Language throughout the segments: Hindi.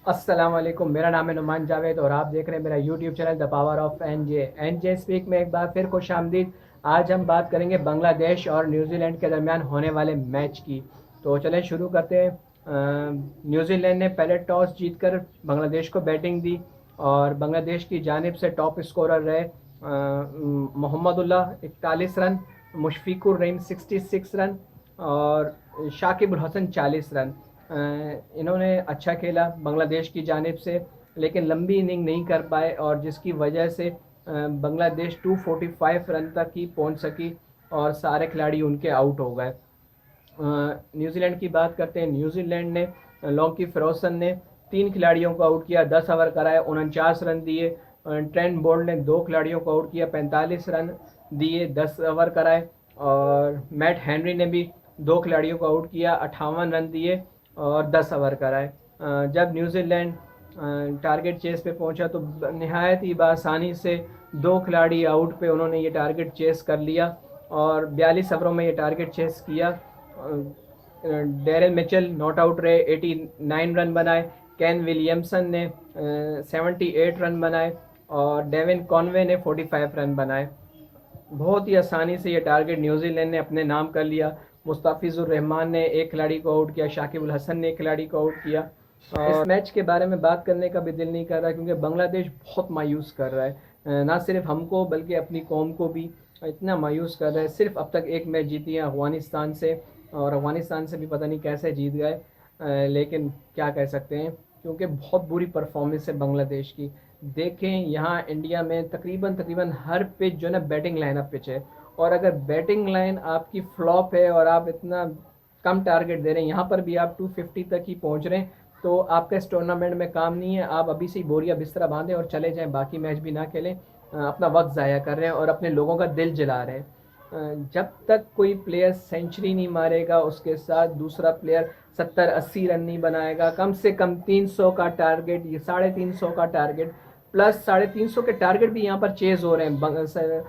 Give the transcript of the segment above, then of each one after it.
अस्सलाम वालेकुम। मेरा नाम है नुमान जावेद और आप देख रहे हैं मेरा YouTube channel the power of N J speak में एक बार फिर खुश आमदीद। आज हम बात करेंगे बांग्लादेश और न्यूजीलैंड के दरमियान होने वाले मैच की। तो चलें शुरू करते हैं। न्यूजीलैंड ने पहले टॉस जीतकर बांग्लादेश को बैटिंग दी और बांग्लादेश की जानिब से टॉप स्कोरर रहे मोहम्मदुल्लाह 41 रन, मुशफिकुर रहीम 66 रन और शाकिब अल हसन 40 रन। इन्होंने अच्छा खेला बांग्लादेश की जानिब से, लेकिन लंबी इनिंग नहीं कर पाए और जिसकी वजह से बांग्लादेश 245 रन तक ही पहुंच सकी और सारे खिलाड़ी उनके आउट हो गए। न्यूजीलैंड की बात करते हैं। न्यूजीलैंड ने लॉन्की फरोसन ने 3 खिलाड़ियों को आउट किया, 10 ओवर कराए, 49 रन दिए। ट्रेंट बोल्ट ने 2 खिलाड़ियों को आउट किया, 45 रन दिए, 10 ओवर कराए। और मैट हेनरी ने भी 2 खिलाड़ियों को आउट किया, 58 रन दिए और 10 ओवर कराए। जब न्यूजीलैंड टारगेट चेस पे पहुंचा तो नहायत ही बआसानी से 2 खिलाड़ी आउट पे उन्होंने ये टारगेट चेस कर लिया और 42 ओवरों में ये टारगेट चेस किया। डेरिल मिचेल नॉट आउट रहे, 89 रन बनाए। कैन विलियमसन ने 78 रन बनाए और डेविन कॉनवे ने 45 रन बनाए। बहुत ही आसानी से ये टारगेट न्यूजीलैंड ने अपने नाम कर लिया। मुस्ताफिजुर रहमान ने 1 खिलाड़ी को आउट किया, शाकिब अल हसन ने 1 खिलाड़ी को आउट किया। और इस मैच के बारे में बात करने का भी दिल नहीं कर रहा क्योंकि बांग्लादेश बहुत मायूस कर रहा है, ना सिर्फ हमको बल्कि अपनी कौम को भी इतना मायूस कर रहा है। सिर्फ अब तक एक मैच जीती है अफगानिस्तान से और अफगानिस्तान से भी पता नहीं कैसे जीत गए, लेकिन क्या कह सकते हैं क्योंकि बहुत बुरी परफॉर्मेंस है बांग्लादेश की। देखें यहाँ इंडिया में तकरीबन तकरीबन हर पिच जो है ना बैटिंग लाइनअप पिच है और अगर बैटिंग लाइन आपकी फ्लॉप है और आप इतना कम टारगेट दे रहे हैं, यहाँ पर भी आप 250 तक ही पहुँच रहे हैं, तो आपका इस टूर्नामेंट में काम नहीं है। आप अभी से ही बोरिया बिस्तरा बांधें और चले जाएं, बाकी मैच भी ना खेलें। अपना वक्त ज़ाया कर रहे हैं और अपने लोगों का दिल जला रहे हैं। जब तक कोई प्लेयर सेंचुरी नहीं मारेगा उसके साथ दूसरा प्लेयर 70-80 रन नहीं बनाएगा, कम से कम 300 का टारगेट, ये 350 का टारगेट प्लस 350 के टारगेट भी यहाँ पर चेज हो रहे हैं।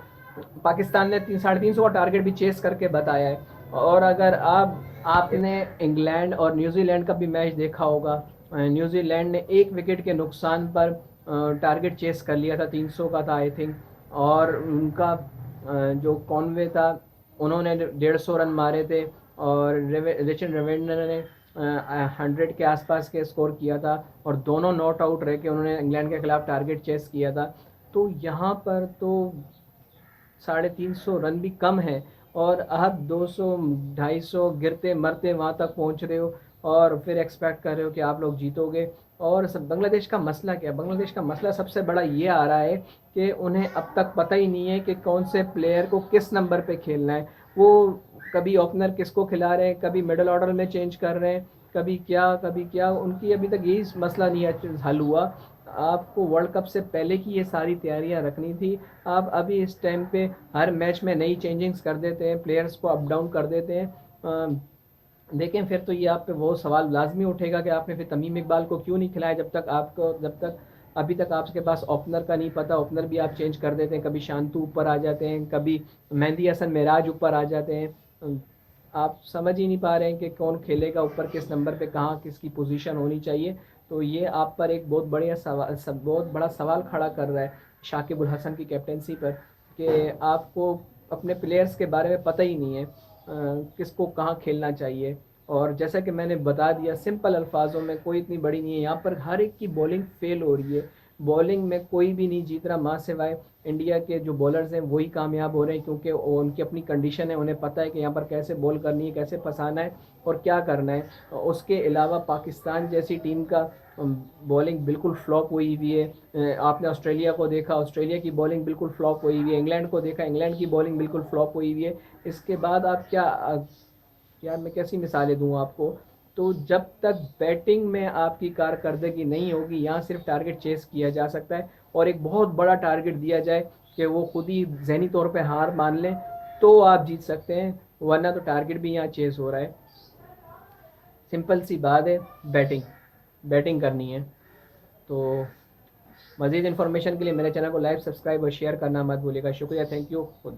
पाकिस्तान ने 350 का टारगेट भी चेस करके बताया है। और अगर आपने इंग्लैंड और न्यूजीलैंड का भी मैच देखा होगा, न्यूजीलैंड ने 1 विकेट के नुकसान पर टारगेट चेस कर लिया था, 300 का था आई थिंक। और उनका जो कॉनवे था उन्होंने 150 रन मारे थे और रिचर्ड रविंद्र ने 100 के आसपास के स्कोर किया था और दोनों नॉट आउट रह के उन्होंने इंग्लैंड के खिलाफ टारगेट चेस किया था। तो यहाँ पर तो 350 रन भी कम है और आप 200 250 गिरते मरते वहाँ तक पहुँच रहे हो और फिर एक्सपेक्ट कर रहे हो कि आप लोग जीतोगे। और बांग्लादेश का मसला क्या है? बांग्लादेश का मसला सबसे बड़ा ये आ रहा है कि उन्हें अब तक पता ही नहीं है कि कौन से प्लेयर को किस नंबर पे खेलना है। वो कभी ओपनर किसको खिला रहे हैं, कभी मिडल ऑर्डर में चेंज कर रहे हैं, कभी क्या उनकी अभी तक यही मसला नहीं हल हुआ। आपको वर्ल्ड कप से पहले की ये सारी तैयारियां रखनी थी। आप अभी इस टाइम पे हर मैच में नई चेंजिंग्स कर देते हैं, प्लेयर्स को अप डाउन कर देते हैं। देखें फिर तो ये आप पे वो सवाल लाजमी उठेगा कि आपने फिर तमीम इकबाल को क्यों नहीं खिलाया जब तक अभी तक आपके पास ओपनर का नहीं पता। ओपनर भी आप चेंज कर देते हैं, कभी शांतु ऊपर आ जाते हैं, कभी मेहंदी हसन मिराज ऊपर आ जाते हैं। आप समझ ही नहीं पा रहे हैं कि कौन खेलेगा ऊपर, किस नंबर पे कहाँ किसकी पोजीशन होनी चाहिए। तो ये आप पर एक बहुत बड़ा सवाल खड़ा कर रहा है शाकिब अल हसन की कैप्टनसी पर कि आपको अपने प्लेयर्स के बारे में पता ही नहीं है किसको कहाँ खेलना चाहिए। और जैसा कि मैंने बता दिया सिंपल अल्फाजों में, कोई इतनी बड़ी नहीं है, यहाँ पर हर एक की बॉलिंग फेल हो रही है। बॉलिंग में कोई भी नहीं जीत रहा, माँ सिवाय इंडिया के जो बॉलर्स हैं वही कामयाब हो रहे हैं क्योंकि उनकी अपनी कंडीशन है, उन्हें पता है कि यहाँ पर कैसे बॉल करनी है, कैसे फंसाना है और क्या करना है। उसके अलावा पाकिस्तान जैसी टीम का बॉलिंग बिल्कुल फ्लॉप हुई हुई है। आपने ऑस्ट्रेलिया को देखा, ऑस्ट्रेलिया की बॉलिंग बिल्कुल फ्लॉप हुई हुई है। इंग्लैंड को देखा, इंग्लैंड की बॉलिंग बिल्कुल फ्लॉप हुई हुई है। इसके बाद आप क्या यार मैं कैसी मिसालें दूँ आपको। तो जब तक बैटिंग में आपकी कारकर्दगी नहीं होगी, यहाँ सिर्फ टारगेट चेस किया जा सकता है और एक बहुत बड़ा टारगेट दिया जाए कि वो खुद ही जहनी तौर पे हार मान लें तो आप जीत सकते हैं, वरना तो टारगेट भी यहाँ चेस हो रहा है। सिंपल सी बात है, बैटिंग बैटिंग करनी है। तो मज़ीद इन्फॉर्मेशन के लिए मेरे चैनल को लाइक, सब्सक्राइब और शेयर करना मत भूलिएगा। शुक्रिया, थैंक यू, खुदा।